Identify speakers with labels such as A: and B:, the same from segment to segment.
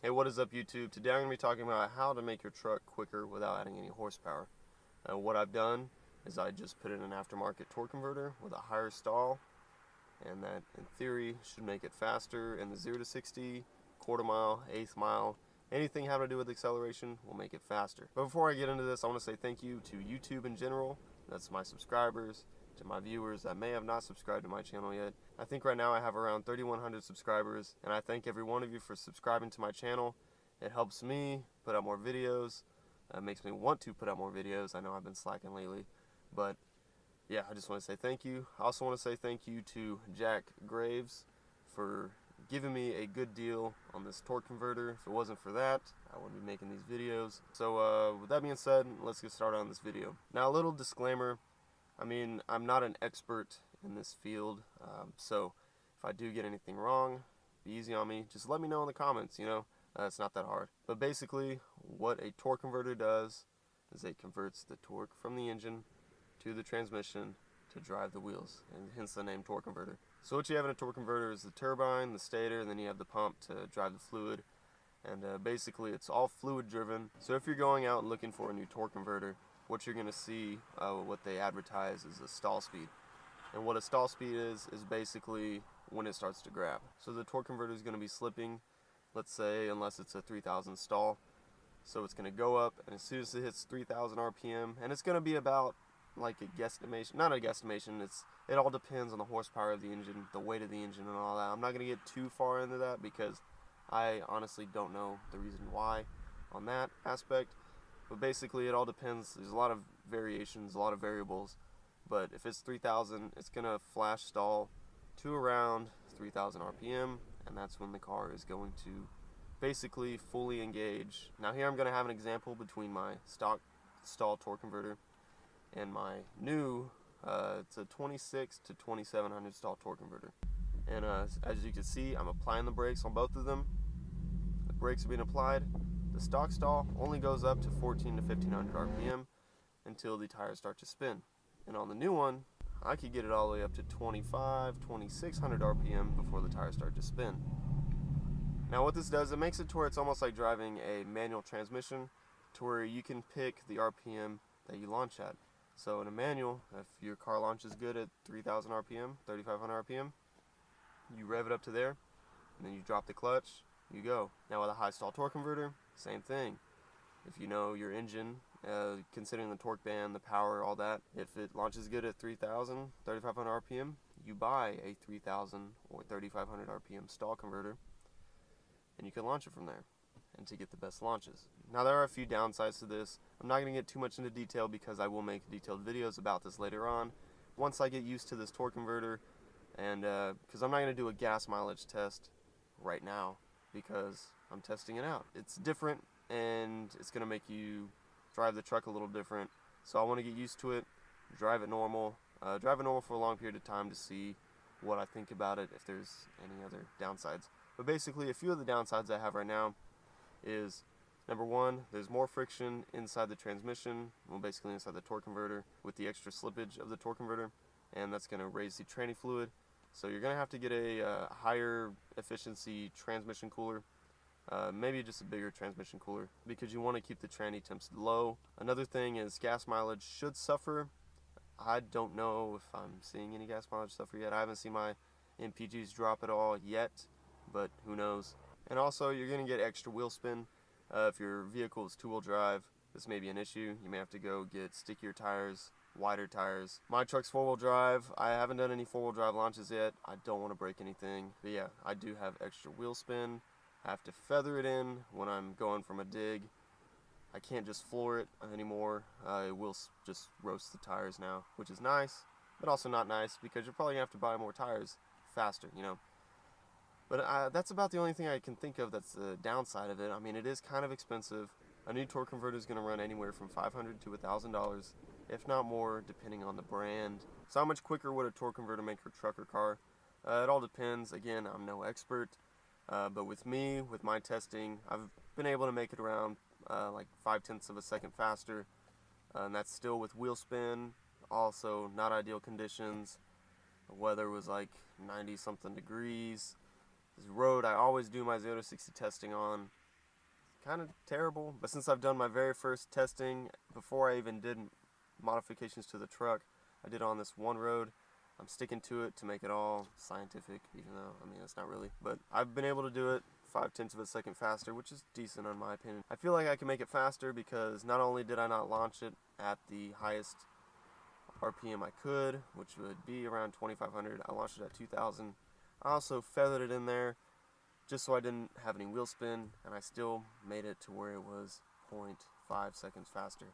A: Hey, what is up YouTube? Today I'm going to be talking about how to make your truck quicker without adding any horsepower. What I've done is I just put in an aftermarket torque converter with a higher stall, and that in theory should make it faster in the 0 to 60, quarter mile, eighth mile, anything having to do with acceleration will make it faster. But before I get into this, I want to say thank you to YouTube in general. That's my subscribers, to my viewers that may have not subscribed to my channel yet. I think right now I have around 3,100 subscribers, and I thank every one of you for subscribing to my channel. It helps me put out more videos. It makes me want to put out more videos. I know I've been slacking lately, but yeah, I just want to say thank you. I also want to say thank you to Jack Graves for giving me a good deal on this torque converter. If it wasn't for that, I wouldn't be making these videos. So with that being said, let's get started on this video. Now, a little disclaimer. I mean, I'm not an expert in this field, so if I do get anything wrong, be easy on me. Just let me know in the comments, it's not that hard. But basically, what a torque converter does is it converts the torque from the engine to the transmission to drive the wheels, and hence the name torque converter. So what you have in a torque converter is the turbine, the stator, and then you have the pump to drive the fluid. And basically, it's all fluid driven. So if you're going out and looking for a new torque converter, what you're going to see, what they advertise is a stall speed. And what a stall speed is basically when it starts to grab. So the torque converter is going to be slipping, let's say, unless it's a 3,000 stall. So it's going to go up, and as soon as it hits 3,000 RPM, and it's going to be about like a guesstimation, not a guesstimation, it all depends on the horsepower of the engine, the weight of the engine, and all that. I'm not going to get too far into that because I honestly don't know the reason why on that aspect. But basically, it all depends. There's a lot of variations, a lot of variables. But if it's 3,000, it's going to flash stall to around 3,000 RPM, and that's when the car is going to basically fully engage. Now here I'm going to have an example between my stock stall torque converter and my new, it's a 26 to 2700 stall torque converter. And as you can see, I'm applying the brakes on both of them. The brakes are being applied. The stock stall only goes up to 14 to 1500 RPM until the tires start to spin. And on the new one, I could get it all the way up to 25, 2600 RPM before the tires start to spin. Now what this does, it makes it to where it's almost like driving a manual transmission, to where you can pick the RPM that you launch at. So in a manual, if your car launches good at 3000 RPM, 3500 RPM, you rev it up to there, and then you drop the clutch, you go. Now with a high stall torque converter, same thing. If you know your engine, considering the torque band, the power, all that, if it launches good at 3,000, 3,500 RPM, you buy a 3,000 or 3,500 RPM stall converter, and you can launch it from there, and to get the best launches. Now there are a few downsides to this. I'm not going to get too much into detail because I will make detailed videos about this later on, once I get used to this torque converter, and because I'm not going to do a gas mileage test right now, because I'm testing it out. It's different, and it's going to make you drive the truck a little different. So I want to get used to it, drive it normal for a long period of time to see what I think about it, if there's any other downsides. But basically, a few of the downsides I have right now is, number one, there's more friction inside the transmission, well, basically inside the torque converter, with the extra slippage of the torque converter, and that's going to raise the tranny fluid. So you're going to have to get a higher efficiency transmission cooler, maybe just a bigger transmission cooler, because you want to keep the tranny temps low. Another thing is gas mileage should suffer. I don't know if I'm seeing any gas mileage suffer yet. I haven't seen my MPGs drop at all yet, but who knows. And also, you're going to get extra wheel spin. If your vehicle is two-wheel drive, this may be an issue. You may have to go get stickier tires, wider tires. My truck's four-wheel drive. I haven't done any four-wheel drive launches yet. I don't want to break anything. But yeah, I do have extra wheel spin. I have to feather it in when I'm going from a dig. I can't just floor it anymore. It will just roast the tires now, which is nice, but also not nice because you're probably going to have to buy more tires faster, But that's about the only thing I can think of that's the downside of it. I mean, it is kind of expensive. A new torque converter is going to run anywhere from $500 to $1,000, if not more, depending on the brand. So how much quicker would a torque converter make your truck or car? It all depends. Again, I'm no expert, but with me, with my testing, I've been able to make it around like 0.5 of a second faster, and that's still with wheel spin. Also, not ideal conditions. The weather was like 90-something degrees. This road I always do my 0 to 60 testing on kind of terrible, but since I've done my very first testing, before I even did modifications to the truck, I did it on this one road. I'm sticking to it to make it all scientific, even though, I mean, it's not really. But I've been able to do it 0.5 of a second faster, which is decent in my opinion. I feel like I can make it faster because not only did I not launch it at the highest RPM I could, which would be around 2,500, I launched it at 2,000. I also feathered it in there just so I didn't have any wheel spin, and I still made it to where it was 0.5 seconds faster,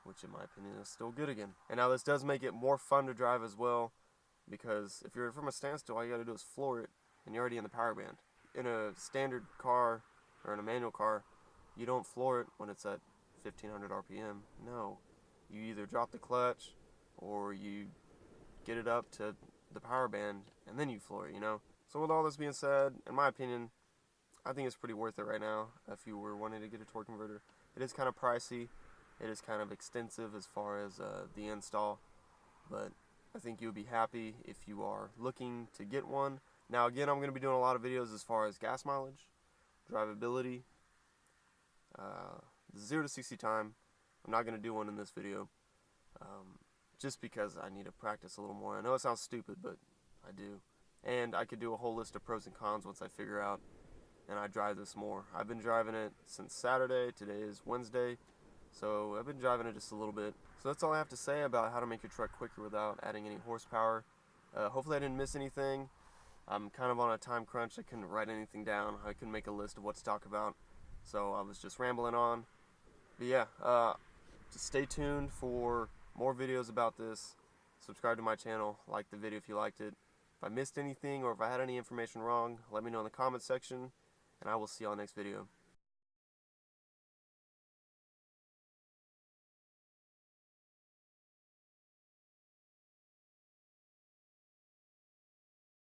A: which in my opinion is still good again. And now this does make it more fun to drive as well, because if you're from a standstill, all you gotta do is floor it, and you're already in the power band. In a standard car, or in a manual car, you don't floor it when it's at 1,500 RPM. No, you either drop the clutch, or you get it up to the power band, and then you floor it, you know? So with all this being said, in my opinion, I think it's pretty worth it right now if you were wanting to get a torque converter. It is kind of pricey, it is kind of extensive as far as the install, but I think you'll be happy if you are looking to get one. Now again, I'm going to be doing a lot of videos as far as gas mileage, drivability, 0 to 60 time. I'm not going to do one in this video, just because I need to practice a little more. I know it sounds stupid, but I do. And I could do a whole list of pros and cons once I figure out and I drive this more. I've been driving it since Saturday. Today is Wednesday, so I've been driving it just a little bit. So that's all I have to say about how to make your truck quicker without adding any horsepower. Hopefully I didn't miss anything. I'm kind of on a time crunch. I couldn't write anything down. I couldn't make a list of what to talk about, so I was just rambling on. But yeah, just stay tuned for more videos about this. Subscribe to my channel, like the video if you liked it. If I missed anything or if I had any information wrong, let me know in the comments section, and I will see y'all next video.